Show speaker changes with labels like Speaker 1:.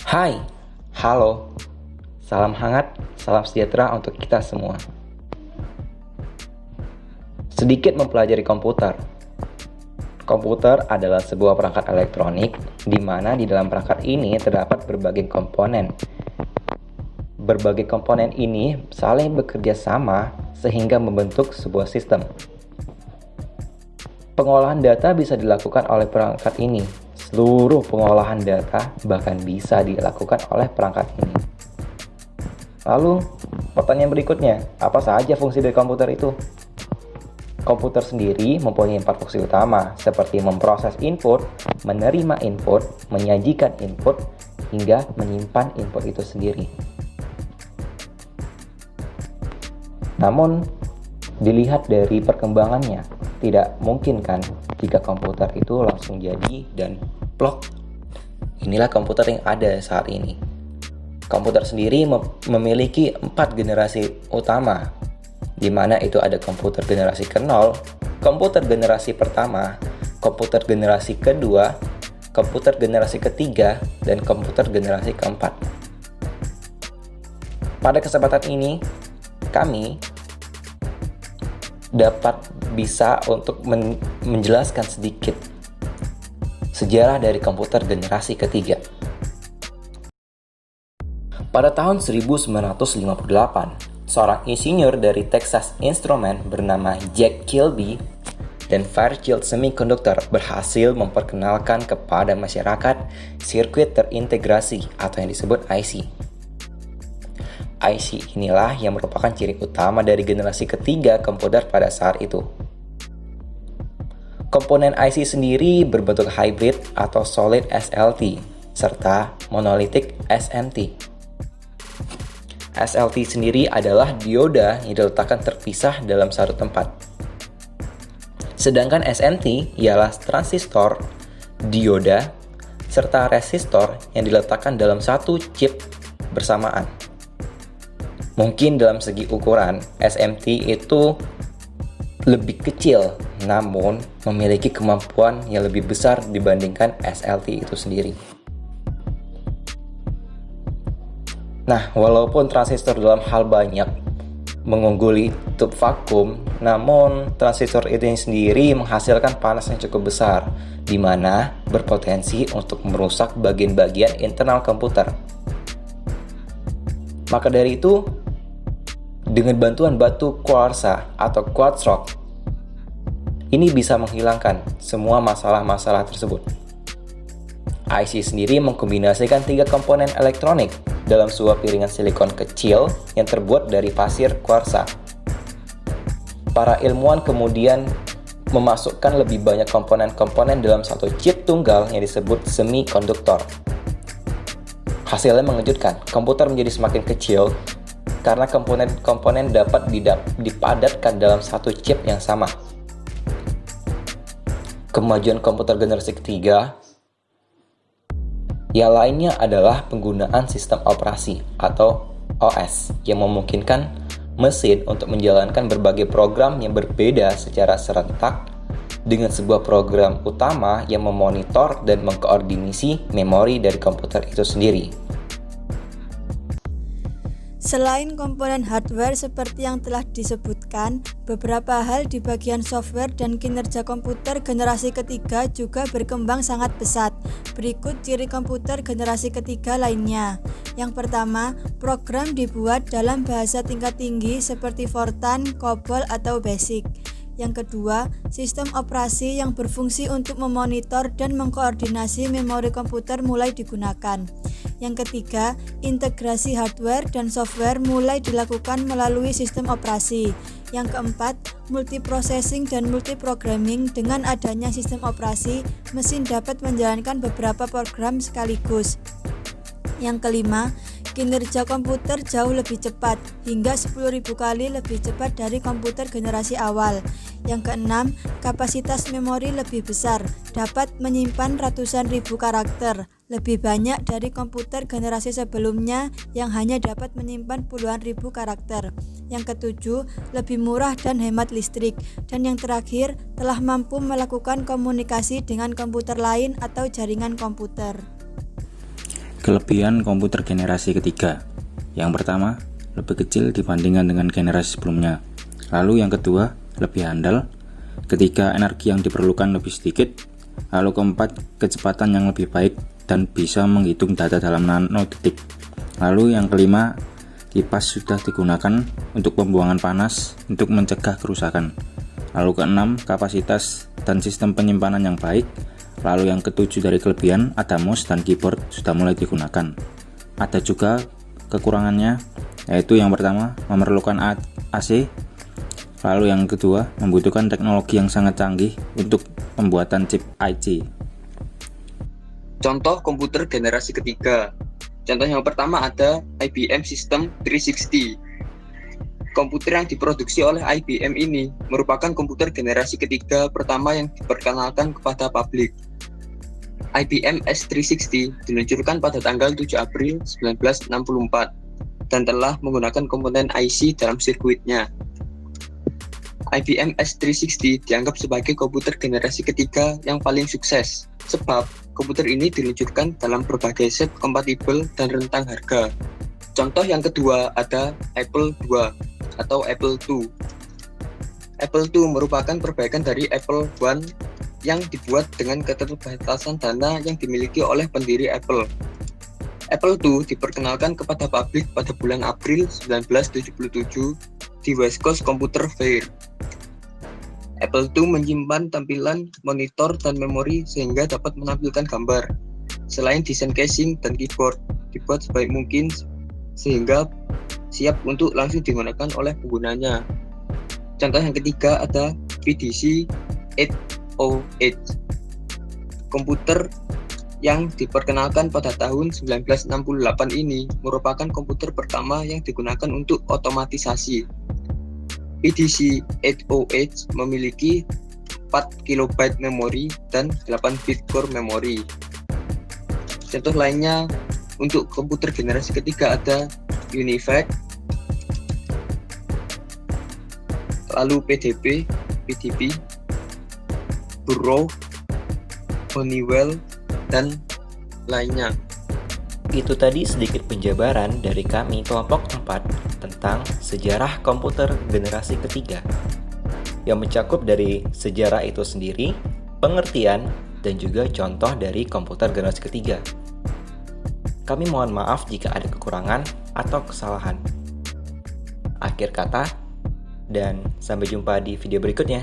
Speaker 1: Hai, halo, salam hangat, salam sejahtera untuk kita semua. Sedikit mempelajari komputer. Komputer adalah sebuah perangkat elektronik di mana di dalam perangkat ini terdapat berbagai komponen. Berbagai komponen ini saling bekerja sama sehingga membentuk sebuah sistem. Pengolahan data bisa dilakukan oleh perangkat ini. Seluruh pengolahan data bahkan bisa dilakukan oleh perangkat ini. Lalu, pertanyaan berikutnya, apa saja fungsi dari komputer itu? Komputer sendiri mempunyai 4 fungsi utama, seperti memproses input, menerima input, menyajikan input, hingga menyimpan input itu sendiri. Namun, dilihat dari perkembangannya, tidak mungkin kan jika komputer itu langsung jadi dan plok. Inilah komputer yang ada saat ini. Komputer sendiri memiliki 4 generasi utama, di mana itu ada komputer generasi ke-0, komputer generasi pertama, komputer generasi kedua, komputer generasi ketiga, dan komputer generasi keempat. Pada kesempatan ini, kami dapat bisa untuk menjelaskan sedikit sejarah dari komputer generasi ketiga. Pada tahun 1958, seorang insinyur dari Texas Instruments bernama Jack Kilby dan Fairchild Semiconductor berhasil memperkenalkan kepada masyarakat sirkuit terintegrasi atau yang disebut IC. IC inilah yang merupakan ciri utama dari generasi ketiga komputer pada saat itu. Komponen IC sendiri berbentuk hybrid atau solid SLT serta monolitik SMT. SLT sendiri adalah dioda yang diletakkan terpisah dalam satu tempat. Sedangkan SMT ialah transistor, dioda, serta resistor yang diletakkan dalam satu chip bersamaan. Mungkin dalam segi ukuran, SMT itu lebih kecil, namun memiliki kemampuan yang lebih besar dibandingkan SLT itu sendiri. Nah, walaupun transistor dalam hal banyak mengungguli tube vakum, namun transistor itu sendiri menghasilkan panas yang cukup besar, di mana berpotensi untuk merusak bagian-bagian internal komputer. Maka dari itu, dengan bantuan batu kuarsa atau quartz rock, ini bisa menghilangkan semua masalah-masalah tersebut. IC sendiri mengkombinasikan 3 komponen elektronik dalam sebuah piringan silikon kecil yang terbuat dari pasir kuarsa. Para ilmuwan kemudian memasukkan lebih banyak komponen-komponen dalam satu chip tunggal yang disebut semikonduktor. Hasilnya mengejutkan, komputer menjadi semakin kecil karena komponen-komponen dapat dipadatkan dalam satu chip yang sama. Kemajuan komputer generasi ketiga yang lainnya adalah penggunaan sistem operasi atau OS yang memungkinkan mesin untuk menjalankan berbagai program yang berbeda secara serentak dengan sebuah program utama yang memonitor dan mengkoordinasi memori dari komputer itu sendiri.
Speaker 2: Selain komponen hardware seperti yang telah disebutkan, beberapa hal di bagian software dan kinerja komputer generasi ketiga juga berkembang sangat pesat. Berikut ciri komputer generasi ketiga lainnya. Yang pertama, program dibuat dalam bahasa tingkat tinggi seperti Fortran, COBOL, atau BASIC. Yang kedua, sistem operasi yang berfungsi untuk memonitor dan mengkoordinasi memori komputer mulai digunakan. Yang ketiga, integrasi hardware dan software mulai dilakukan melalui sistem operasi. Yang keempat, multiprocessing dan multiprogramming. Dengan adanya sistem operasi, mesin dapat menjalankan beberapa program sekaligus. Yang kelima, kinerja komputer jauh lebih cepat, hingga 10.000 kali lebih cepat dari komputer generasi awal. Yang keenam, kapasitas memori lebih besar, dapat menyimpan ratusan ribu karakter, lebih banyak dari komputer generasi sebelumnya yang hanya dapat menyimpan puluhan ribu karakter. Yang ketujuh, lebih murah dan hemat listrik. Dan yang terakhir, telah mampu melakukan komunikasi dengan komputer lain atau jaringan komputer.
Speaker 3: Kelebihan komputer generasi ketiga. Yang pertama, lebih kecil dibandingkan dengan generasi sebelumnya. Lalu yang kedua, lebih handal. Ketiga, energi yang diperlukan lebih sedikit. Lalu keempat, kecepatan yang lebih baik dan bisa menghitung data dalam nanodetik. Lalu yang kelima, kipas sudah digunakan untuk pembuangan panas untuk mencegah kerusakan. Lalu keenam, kapasitas dan sistem penyimpanan yang baik. Lalu yang ketujuh dari kelebihan, ada mouse dan keyboard sudah mulai digunakan. Ada juga kekurangannya, yaitu yang pertama, memerlukan AC. Lalu yang kedua, membutuhkan teknologi yang sangat canggih untuk pembuatan chip IC.
Speaker 4: Contoh komputer generasi ketiga. Contoh yang pertama ada IBM System 360. Komputer yang diproduksi oleh IBM ini merupakan komputer generasi ketiga pertama yang diperkenalkan kepada publik. IBM S360 diluncurkan pada tanggal 7 April 1964 dan telah menggunakan komponen IC dalam sirkuitnya. IBM S360 dianggap sebagai komputer generasi ketiga yang paling sukses, sebab komputer ini diluncurkan dalam berbagai set kompatibel dan rentang harga. Contoh yang kedua ada Apple II atau Apple II. Apple II merupakan perbaikan dari Apple I yang dibuat dengan keterbatasan dana yang dimiliki oleh pendiri Apple. Apple II diperkenalkan kepada publik pada bulan April 1977 di West Coast Computer Fair. Apple II menyimpan tampilan monitor dan memori sehingga dapat menampilkan gambar. Selain desain casing dan keyboard dibuat sebaik mungkin sehingga siap untuk langsung digunakan oleh penggunanya. Contoh yang ketiga ada PDC 808. Komputer yang diperkenalkan pada tahun 1968 ini merupakan komputer pertama yang digunakan untuk otomatisasi. PDC 808 memiliki 4 KB memori dan 8 bit core memori. Contoh lainnya untuk komputer generasi ketiga ada UNIVAC, lalu PDP, Burroughs, Honeywell, dan lainnya.
Speaker 1: Itu tadi sedikit penjabaran dari kami kelompok 4 tentang sejarah komputer generasi ketiga yang mencakup dari sejarah itu sendiri, pengertian, dan juga contoh dari komputer generasi ketiga. Kami mohon maaf jika ada kekurangan atau kesalahan. Akhir kata, dan sampai jumpa di video berikutnya.